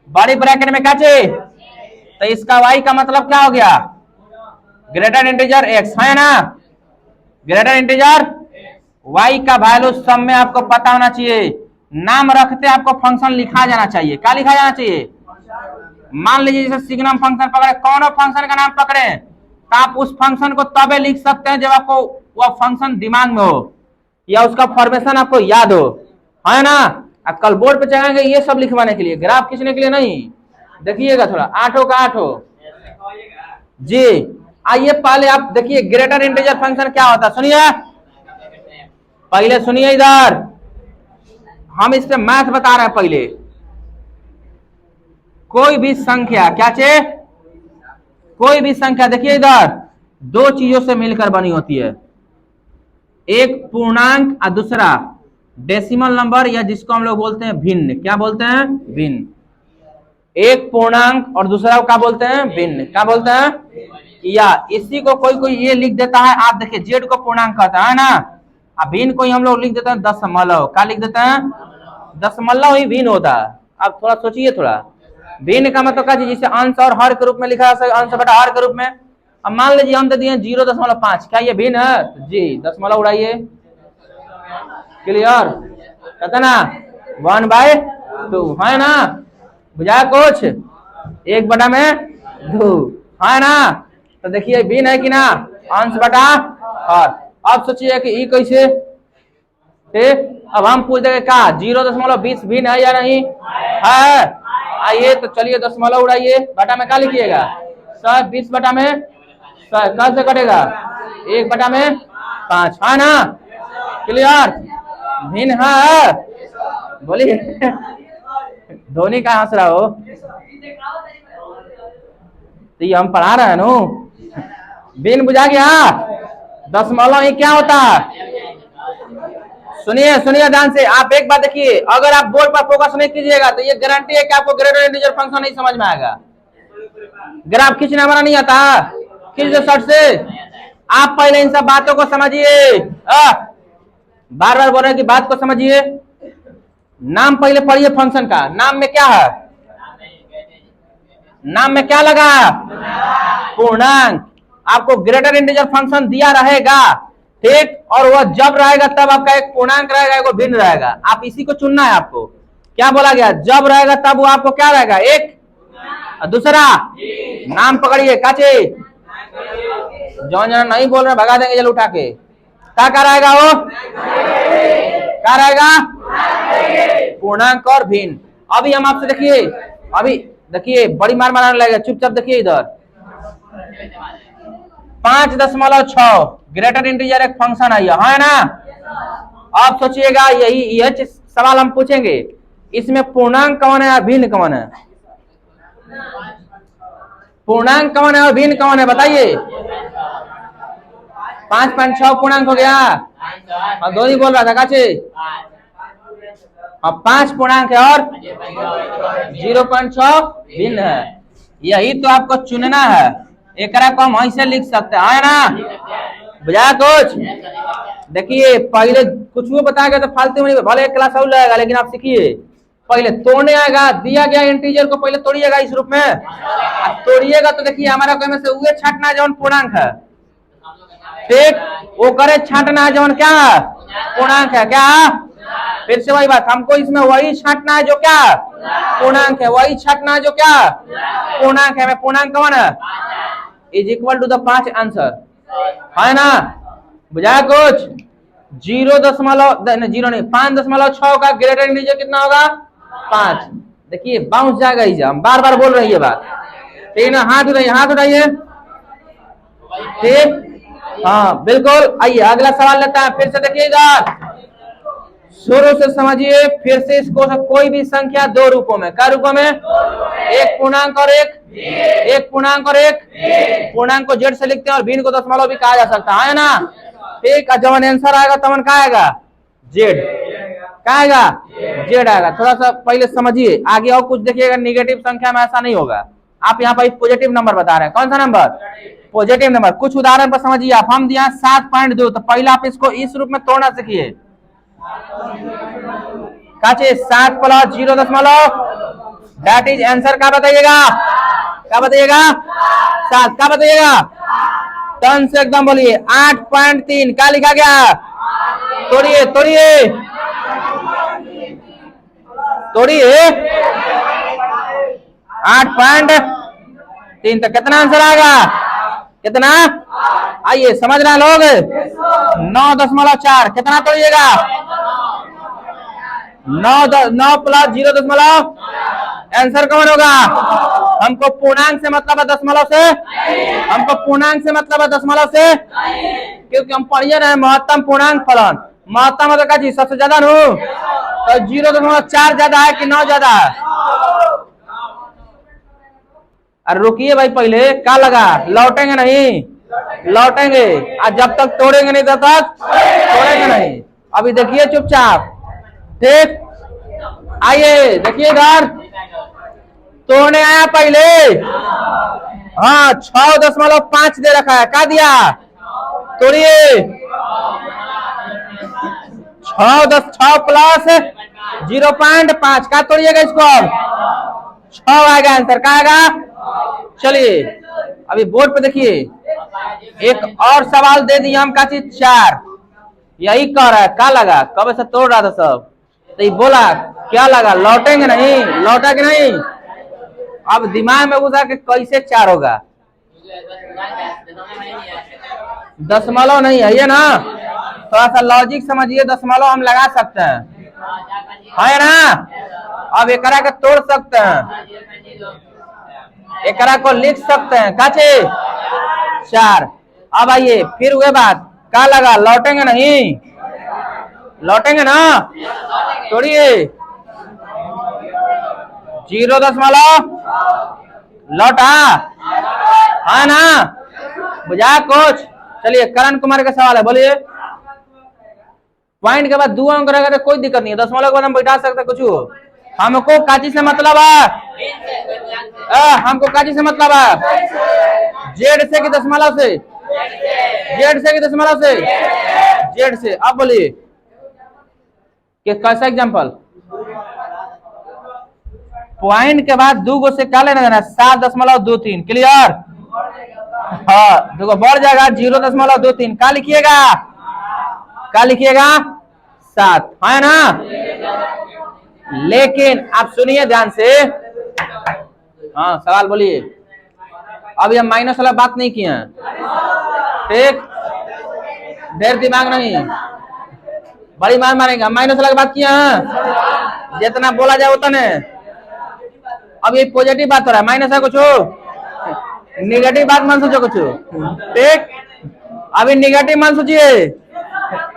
बड़ी ब्रैकेट में क्या चाहिए, तो इसका y का मतलब क्या हो गया, ग्रेटर इंटीजर x है ना। ग्रेटर इंटीजर y का वैल्यू सब में आपको पता होना चाहिए। नाम रखते आपको फंक्शन लिखा जाना चाहिए। क्या लिखा जाना चाहिए? मान लीजिए जैसे सिग्नम फंक्शन पकड़े, कौन फंक्शन का नाम पकड़े तो आप उस फंक्शन को तबे लिख सकते हैं जब आपको वह फंक्शन दिमाग में हो या उसका फॉर्मेशन आपको याद हो, है ना। कल बोर्ड पे चढ़ाएंगे ये सब लिखवाने के लिए, ग्राफ खींचने के लिए नहीं। देखिएगा थोड़ा 8 का 8 जी। आइए पहले आप देखिए ग्रेटर इंटीजर फंक्शन क्या होता है, सुनिए पहले, सुनिए इधर हम इस पे मैथ बता रहे हैं। पहले कोई भी संख्या, क्या चे, कोई भी संख्या देखिए इधर दो चीजों से मिलकर बनी होती है, एक पूर्णांक और दूसरा डेसिमल नंबर, या जिसको हम लोग बोलते हैं भिन्न। क्या बोलते हैं? भिन्न। एक पूर्णांक और दूसरा क्या बोलते हैं? भिन्न। क्या बोलते हैं? या इसी को कोई कोई ये लिख देता है, आप देखिए जेड को पूर्णांक कहता है ना, अब भिन्न को ही हम लोग लिख देते हैं दशमलव। क्या लिख देते हैं? दशमलव ही भिन्न होता है। अब थोड़ा सोचिए, थोड़ा भिन्न का मतलब क्या चीज, जिसे अंश और हर के रूप में लिखा जा सकता है, अंश बटा हर के रूप में। अब मान लीजिए हम दे दिए 0.5, क्या ये भिन्न है? जी, दशमलव उड़ाइए, क्लियर, कहते ना 1/2 है ना, बुझाया कुछ, 1/2 है ना। तो देखिए भिन्न है कि ना, अंश बटा हर। अब सोचिए कि ई कैसे, ठीक। अब हम पूछ देंगे क्या 0.20 भिन्न है या नहीं है? आइए तो चलिए दशमलव उड़ाइए, बटा में क्या लिखिएगा? 120 बटा में 100 कैसे कटेगा? 1/5 है ना, क्लियर, भिन्न है। बोलिए धोनी का हंस रहा हो, तो ये हम पढ़ा रहे हैं नो, भिन्न बुझा गया। दशमलव ही क्या होता है? सुनिए सुनिए ध्यान से, आप एक बात देखिए, अगर आप बोर्ड पर फोकस नहीं कीजिएगा तो ये गारंटी है कि आपको ग्रेटर इंटीजर फंक्शन नहीं समझ में आएगा। ग्राफ खींचना हमारा नहीं आता, खींच दो शर्ट से। आप पहले इन सब बातों को समझिए, बार बार बोल रहे हैं कि बात को समझिए। नाम पहले पढ़िए फंक्शन का, नाम में क्या है? नाम में क्या लगा? पूर्णांक। आपको ग्रेटर इंटीजर फंक्शन दिया रहेगा, ठीक, और वह जब रहेगा तब आपका एक पूर्णांक रहेगा, एक भिन्न रहेगा। आप इसी को चुनना है आपको। क्या बोला गया? जब रहेगा तब वो आपको क्या रहेगा? एक, और दूसरा नाम पकड़िए, काचे जौन जना नहीं बोल रहे भगा देंगे जल उठा के। क्या रहेगा वो? क्या रहेगा? पूर्णांक और भिन्न। अभी हम आपसे देखिए, अभी देखिए बड़ी मार मारने लगेगा, चुपचाप देखिए इधर 5.6 ग्रेटर इंटीजर एक फंक्शन है ना। आप सोचिएगा यही सवाल हम पूछेंगे, इसमें पूर्णांक कौन है और भिन्न कौन है? पूर्णांक कौन है और भिन्न कौन है बताइए? 5.6 पूर्णांक हो गया, और धोनी बोल रहा था काचे, अब 5 पूर्णांक है और 0.6 भिन्न है। यही तो आपको चुनना है, एक को हम ऐसे लिख सकते हैं ना, बुझा कुछ। देखिए पहले कुछ भी बताएगा तो फालतू में, भले एक क्लास और लगेगा, लेकिन आप सीखिए पहले तोड़ने आएगा, दिया गया इंटीजर को पहले तोड़िएगा इस रूप में, तोड़िएगा तो देखिए हमारा कोई में से उहे छाटना जौन पूर्णांक है, ठीक, वो करे छाटना है जौन क्या पूर्णांक है। क्या? फिर से वही बात, हमको इसमें वही छाटना है जो क्या पूर्णांक है, वही छाटना है जो क्या पूर्णांक है। मैं पूर्णांक कौन है? Is equal to the 5 answer, है ना, बुझाया कुछ। 5.6 का ग्रेटर इंटीजर कितना होगा? 5। देखिए बाउंस जाएगा ही, हम बार बार बोल रही है बात, ठीक ना। हाथ उठाइए, हाथ उठाइए, ठीक, हाँ बिल्कुल। आइए अगला सवाल लेता है, फिर से देखिए इधर, शुरू से समझिए फिर से इसको। कोई भी संख्या दो रूपों में, क्या रूपों में? एक पूर्णांक और एक पूर्णांक और एक पूर्णांक को जेड से लिखते हैं, और भिन्न को दशमलव भी कहा जा सकता है ना, ठीक। जब आंसर आएगा तब क्या आएगा? जेड। क्या आएगा? जेड आएगा। थोड़ा सा पहले समझिए, आगे और कुछ देखिएगा। निगेटिव संख्या में ऐसा नहीं होगा। आप यहाँ पर पॉजिटिव नंबर बता रहे हैं, कौन सा नंबर? Positive number. कुछ उदाहरण पर समझिए आप, हम दिया 7.2, तो पहले आप इसको इस रूप में तोड़ना सीखिए। 7 + 0., दैट इज आंसर। क्या बताइएगा? क्या बताइएगा? 7। क्या बताइएगा? टन से एकदम बोलिए 8.3 क्या लिखा गया? तोड़िए तोड़िए तोड़िए 8.3 तो कितना आंसर आएगा? कितना? आइए समझ रहे हैं लोग? 9.4 कितना तोड़िएगा? 9 प्लस 0. आंसर कौन होगा? हमको पूर्णांक से मतलब है दशमलव से, हमको पूर्णांक से मतलब है दशमलव से, क्योंकि हम पढ़िए रहे महत्तम पूर्णांक फलन। महत्तम मतलब क्या चीज? सबसे ज्यादा नो, तो 0.4 ज्यादा है कि 9 ज्यादा है? अरे रुकिए भाई, पहले क्या लगा? लौटेंगे नहीं, लौटेंगे। और जब तक तोड़ेंगे नहीं तब तक तोड़ेंगे नहीं। अभी देखिए चुपचाप, ठीक? आइए देखिए इधर, तोड़ने आया पहले। हाँ 6.5 दे रखा है, क्या दिया? तोड़िए 6 प्लस 0.5 का तोड़िएगा इसको, 6 आएगा आंसर। क्या आएगा? चलिए अभी बोर्ड पे देखिए, एक और सवाल दे दिया हम, का चीज 4 यही कह रहा है। क्या लगा? कब से तोड़ रहा था सब, तो ये बोला क्या लगा? लौटेंगे नहीं, लौटा कि नहीं? अब दिमाग में घुसा के कैसे 4 होगा? दशमलव नहीं है ये ना, थोड़ा सा लॉजिक समझिए। दशमलव हम लगा सकते हैं, है ना? अब एकरा के तोड़ सकते हैं, एकरा को लिख सकते हैं। काचे 4। अब आइए फिर वह बात, क्या लगा? लौटेंगे नहीं, लौटेंगे ना? तोड़िए 0. लौटा है ना? बुझा कुछ? चलिए करण कुमार का सवाल है, बोलिए। पॉइंट के बाद 2 अंक रहेगा तो कोई दिक्कत नहीं है, दशमलव के बाद हम बैठा सकते कुछ। हमको काची से मतलब है, हमको काची से मतलब है? जेड से कि दशमलव से? जेड से कि दशमलव से? जेड से। अब बोलिए कि कैसा एग्जाम्पल? पॉइंट के बाद 2 गो से क्या लेना देना? 7.23। क्लियर? हाँ देखो बढ़ जाएगा 0.23। क्या लिखिएगा? क्या लिखिएगा? 7, है ना? लेकिन आप सुनिए ध्यान से, हाँ सवाल बोलिए। अभी हम माइनस वाला बात नहीं किए हैं, ठीक? देर दिमाग नहीं, बड़ी मार मारेंगे। हम माइनस वाला बात किए हैं, जितना बोला जाए उतना। अब ये पॉजिटिव बात हो रहा है, माइनस है कुछ, निगेटिव बात मान सोचो कुछ, ठीक? अभी निगेटिव मान सोचिए,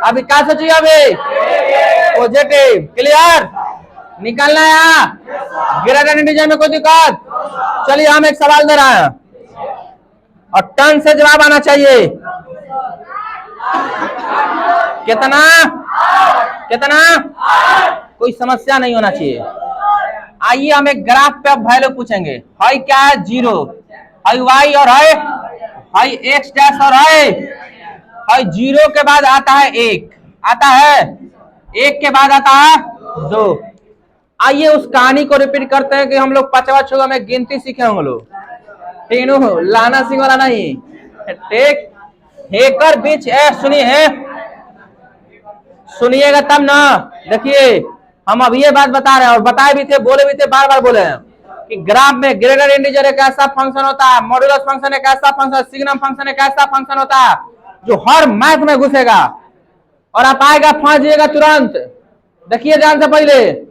अभी क्या सोचिए? अभी पॉजिटिव। क्लियर? निकालना है ग्रेटर इंटीजर में कोई दिक्कत? चलिए हम एक सवाल दे रहे हैं और टन से जवाब आना चाहिए। कितना? कितना? कोई समस्या नहीं होना चाहिए। आइए हम एक ग्राफ पे अब वैल्यू पूछेंगे। हाई क्या है? 0, हाई वाई और हाई एक्स डैश और हाई 0 के बाद आता है 1, आता है 1 के बाद आता है 2। आइए उस कहानी को रिपीट करते हैं कि हम लोग 5वां छुआ में गिनती सीखे होंगे लोग, तीनों लाना सिंह वाला नहीं, ठीक? हेकर बीच है, सुनिए है, सुनिएगा तब ना। देखिए हम अब ये बात बता रहे हैं और बताए भी थे, बोले भी थे, बार बार बोले हैं कि ग्राफ में ग्रेटर इंटीजर एक ऐसा फंक्शन होता है, मॉड्यूलस फंक्शन एक ऐसा फंक्शन, सिग्नम फंक्शन एक ऐसा फंक्शन होता है जो हर मैथ में घुसेगा और आप आएगा फंस जाइएगा तुरंत। देखिए ध्यान से, पहले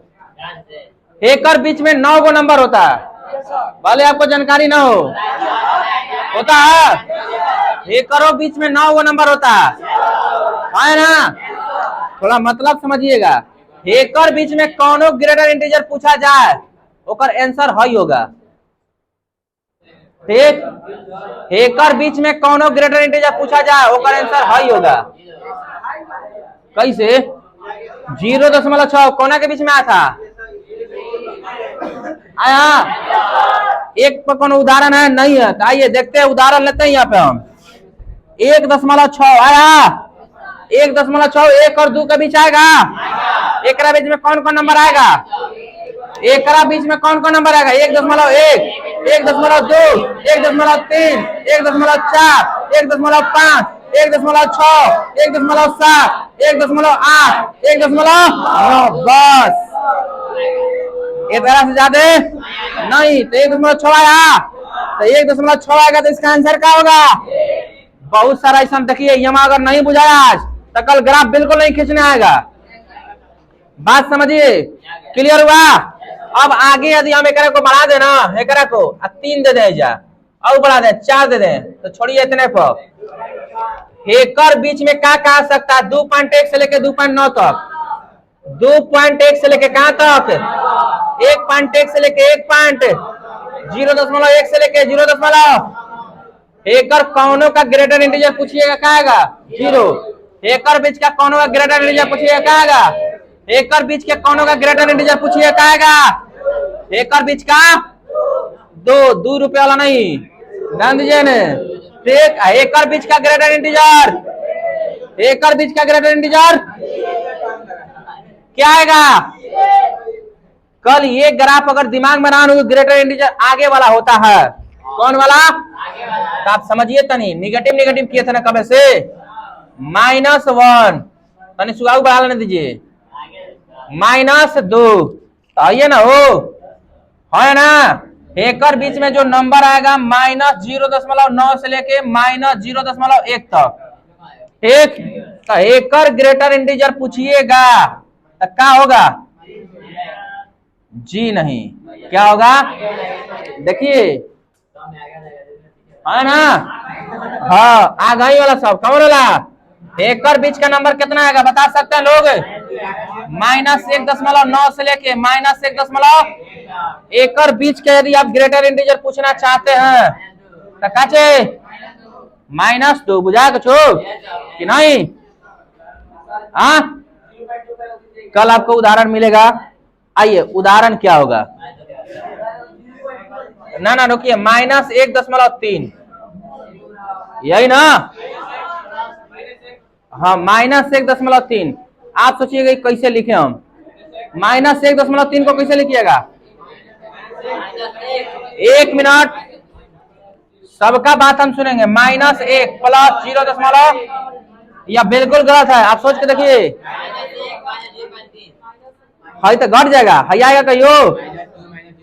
हेकर बीच में 9 गो नंबर होता है, भले आपको जानकारी ना हो, होता है। हेकरों बीच में 9 गो नंबर होता है ना? थोड़ा मतलब समझिएगा। हेकर बीच में कौनो ग्रेटर इंटीजर पूछा जाए ओकर आंसर हाई होगा, ठीक? हेकर बीच में कौनो ग्रेटर इंटीजर पूछा जाए ओकर आंसर हाई होगा। कैसे? 0.6 कोना के बीच में आया था, आया? एक पर कौन उदाहरण है? नहीं है। तो आइए देखते हैं, उदाहरण लेते हैं यहाँ पे हम। 1.6 आया, 1.6 1 और 2 के बीच आएगा। एक बीच में कौन कौन नंबर आएगा? एक बीच में कौन कौन नंबर आएगा? 1.1, 1.2, 1.3, 1.4, 1.5, 1.6, 1.7, 1.8, 1.9, बस। एक तरह से ज्यादा नहीं, तो 1.6 आया, तो 1.6 आएगा तो इसका आंसर क्या होगा? बहुत सारा ऐसा देखिए, यहाँ अगर नहीं बुझाया आज तो कल ग्राफ बिल्कुल नहीं खींचने आएगा। बात समझिए, क्लियर हुआ? अब आगे यदि हम एक को बढ़ा देना, एक को 3 दे दे जा, और बढ़ा दे 4 दे दे, तो छोड़िए इतने पर एकर बीच में क्या कहा सकता है? 2.1 से लेके 2.9 तक, 2.1 से लेके कहां तक? 1.1 से लेके 1.01 से लेके 0. एकर कौनों का ग्रेटर इंटीजर पूछिएगा क्या आएगा? 0। एकर बीच का कौनों का ग्रेटर इंटीजर पूछिएगा क्या आएगा? एकर बीच के कौनों का ग्रेटर इंटीजर पूछिएगा क्या आएगा? एकर बीच का 2 रुपए वाला नहीं, ध्यान दीजिए ने। एकर बीच का ग्रेटर इंटीजर, एकर बीच का ग्रेटर इंटीजर क्या आएगा? कल ये ग्राफ अगर दिमाग में ना हो, ग्रेटर इंटीजर आगे वाला होता है। कौन वाला? तो आप समझिए तनी, निगेटिव किए थे ना कब से? -1 तनी सुगाऊ बढ़ा लेने दीजिए, -2, तो आइए ना, हो है ना। एकर बीच में जो नंबर आएगा -0.9 से लेके -0.1 तक, ठीक, तो एकर ग्रेटर इंटीजर पूछिएगा तो क्या होगा? जी नहीं, क्या होगा? देखिए, है ना, हाँ आ गई वाला सब। कौन वाला? एकर बीच का नंबर कितना आएगा बता सकते हैं लोग? -1.9 से लेके -1. एकर बीच के यदि आप ग्रेटर इंटीजर पूछना चाहते हैं तो काचे -2 बुझा कुछ कि नहीं? हाँ, कल आपको उदाहरण मिलेगा। आइए, उदाहरण क्या होगा? ना रुकिए, -1.3, यही ना? हाँ, -1.3। आप सोचिएगा कैसे लिखे हम? -1.3 को कैसे लिखिएगा? 1 मिनट, सबका बात हम सुनेंगे। -1 + 0. या बिल्कुल गलत है, आप सोच के देखिए। है तो घट जाएगा, है आएगा कहियो?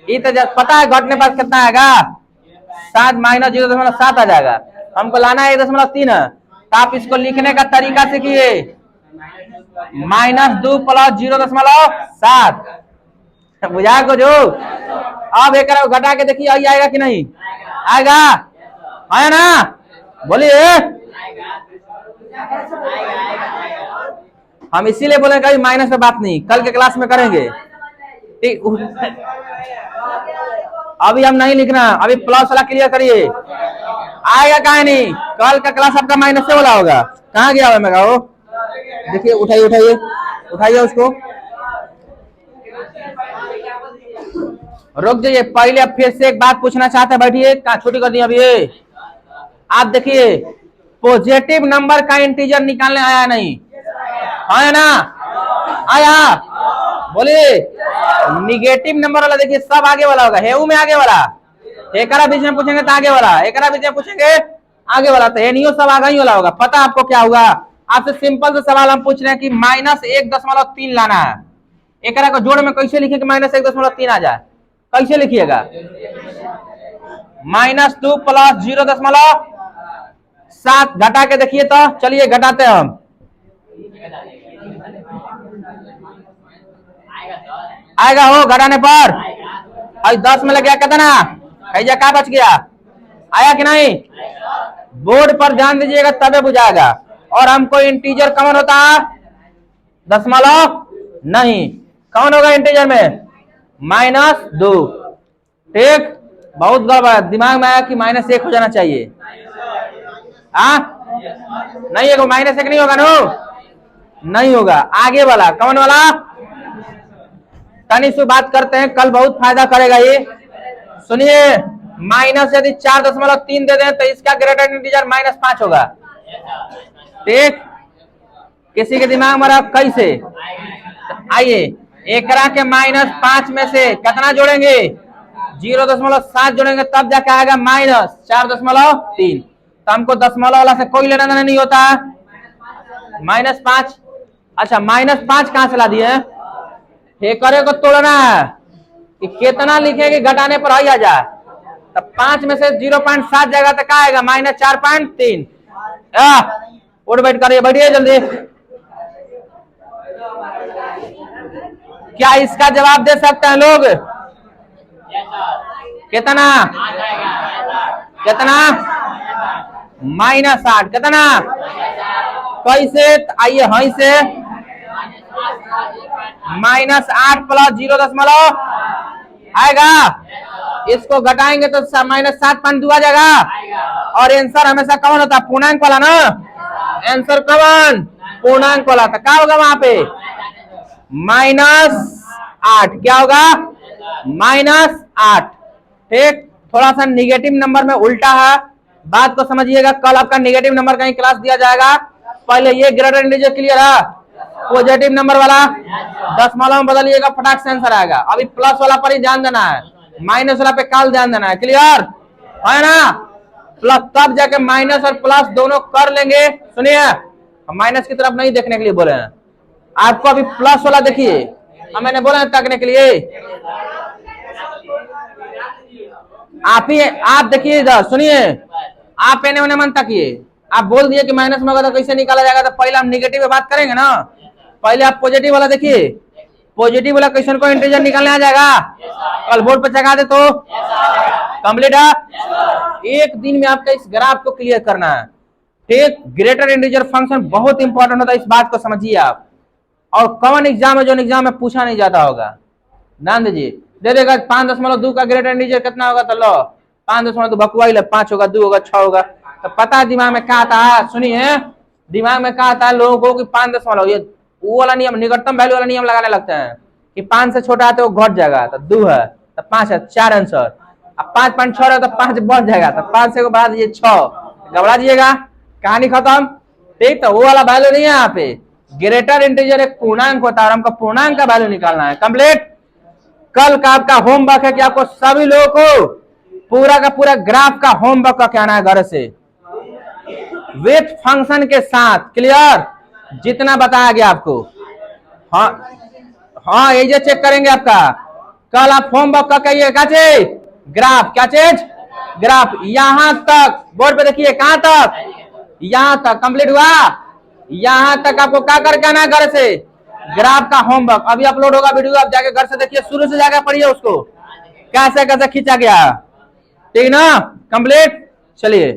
ये तो पता है घटने पास कितना आएगा? 7 -0.7 आ जाएगा। हमको लाना है 1.3 है, तो आप इसको लिखने का तरीका सीखिए। -2 + 0.7 बुझा को जो। अब एक घटा के देखिए, आई आएगा कि नहीं आएगा? आया ना, बोलिए। हम इसीलिए बोले कभी माइनस पे बात नहीं, कल के क्लास में करेंगे, ठीक। अभी हम नहीं लिखना, अभी प्लस वाला क्लियर करिए। आएगा कहा नहीं, कल का क्लास आपका माइनस से वाला होगा। कहाँ गया हुआ मेरा वो? देखिए, उठाइए उसको, रुक जाइए। पहले अब फिर से एक बात पूछना चाहते हैं, बैठिए, कहाँ छुट्टी कर दी अभी? आप देखिए, पॉजिटिव नंबर का इंटीजर निकालने आया नहीं, आया ना? आया, बोलिए। निगेटिव नंबर वाला देखिए सब आगे वाला होगा, हेऊ में आगे वाला। एकरा बीच में पूछेंगे तो आगे वाला, एकरा बीच में पूछेंगे आगे वाला, तो हेनियो सब आगे ही वाला होगा। पता आपको क्या होगा? आपसे सिंपल से सवाल हम पूछ रहे हैं कि -1.3 लाना है। एकरा को जोड़ में कैसे लिखे कि -1.3 आ जाए? कैसे लिखिएगा? -2 + 0.7 घटा के देखिए तो, चलिए घटाते हैं हम। आएगा हो घटाने पर? 10 में लग गया कितना? कैजा क्या बच गया? आया कि नहीं? बोर्ड पर ध्यान दीजिएगा तबे बुझाएगा। और हमको इंटीजर कौन होता है? दशमलव नहीं, कौन होगा इंटीजर में? -2, ठीक। बहुत गड़बड़ दिमाग में आया कि -1 हो जाना चाहिए। नहीं है, -1 नहीं होगा नो, नहीं होगा। आगे वाला कौन वाला? तनी से बात करते हैं, कल बहुत फायदा करेगा ये। सुनिए, माइनस यदि 4.3 दे दें तो इसका ग्रेटर इंटीजर -5 होगा, ठीक। किसी के दिमाग में रहा कैसे? आइए, एकरा के -5 में से कितना जोड़ेंगे? 0.7 जोड़ेंगे, तब जाके आएगा -4.3। तो हमको दशमलव वाला से कोई लेना देना नहीं होता। -5। अच्छा -5 कहां से ला दिए? हे करे को तोड़ना है कि कितना लिखेंगे घटाने पर आ जाए। तब 5 में से 0.7 जाएगा तो क्या आएगा? -4.3। उठ बैठ करिए, बैठिए जल्दी। क्या इसका जवाब दे सकते हैं लोग? कितना कितना? -8। कितना? कैसे? आइए हई से -8 प्लस 0 आएगा। इसको घटाएंगे तो -7.2 आ जाएगा। और आंसर हमेशा कौन होता है? पूर्णांक वाला ना। आंसर कौन? पूर्णांक वाला। तो क्या होगा वहां पे? -8। क्या होगा? -8। ठीक। थोड़ा सा निगेटिव नंबर में उल्टा है, बात को समझिएगा। कल आपका निगेटिव नंबर का ही क्लास दिया जाएगा। पहले ये ग्रेटर इंटीजर क्लियर है। पॉजिटिव नंबर वाला दशमलव में बदलिएगा, फटाक से आंसर आएगा। अभी प्लस वाला पर ही ध्यान देना है, माइनस वाला पे काल ध्यान देना है। क्लियर है ना? प्लस तब जाके माइनस और प्लस दोनों कर लेंगे। सुनिए, माइनस की तरफ नहीं देखने के लिए बोले हैं आपको। अभी प्लस वाला देखिए, मैंने बोला है ताकने के लिए। आप देखिए इधर, सुनिए। आप एने ओने मन ताकिए। आप बोल दिए कि माइनस में होगा तो कैसे निकाला जाएगा? तो पहले हम निगेटिव में बात करेंगे ना। पहले आप पॉजिटिव वाला देखिए। पॉजिटिव वाला क्वेश्चन को इंटीजर निकालने आ जाएगा। कल बोर्ड पर चढ़ा दे तो कंप्लीट है। एक दिन में आपका इस ग्राफ को क्लियर करना है। ठीक। ग्रेटर इंटीजर फंक्शन बहुत इंपॉर्टेंट होता है, इस बात को समझिए आप। और कॉमन एग्जाम है, जो एग्जाम में पूछा नहीं जाता होगा, ध्यान दीजिए। दे देगा 5.2 का ग्रेटर इंटीजर कितना होगा? तो लो 5.2 बकुआ 5 होगा, 2 होगा, 6 होगा। तो पता है दिमाग में क्या आता है? सुनिए, दिमाग में क्या आता है लोगों को कि 5 ये वो वाला नियम, निकटतम वैल्यू वाला नियम लगाने लगते हैं कि 5 से छोटा है तो वो घट जाएगा। तो 2 है तो 5 है, 4 आंसर। अब 5.6 है तो 5 बढ़ जाएगा, तो 5 से बढ़ा दीजिए 6, घबरा दीजिएगा, कहानी खत्म। ठीक। तो वो वाला वैल्यू नहीं है यहाँ पे। ग्रेटर इंटीजर एक पूर्णांक होता है और हमको पूर्णांक का वैल्यू निकालना है। कंप्लीट। कल का आपका होमवर्क है कि आपको सभी लोगों को पूरा का पूरा ग्राफ का होमवर्क का आना है घर से विथ फंक्शन के साथ। क्लियर? जितना बताया गया आपको। हाँ ये चेक करेंगे आपका। कल आप होमवर्क का कहिए क्या चीज? ग्राफ। क्या चीज? ग्राफ। यहां तक बोर्ड पे देखिए, कहां तक? यहां तक कंप्लीट हुआ। यहां तक आपको क्या करके आना है घर से? ग्राफ का होमवर्क। अभी अपलोड होगा वीडियो, आप जाके घर से देखिए, शुरू से जाकर पढ़िए उसको, कैसे कैसे खींचा गया। ठीक ना? कंप्लीट। चलिए।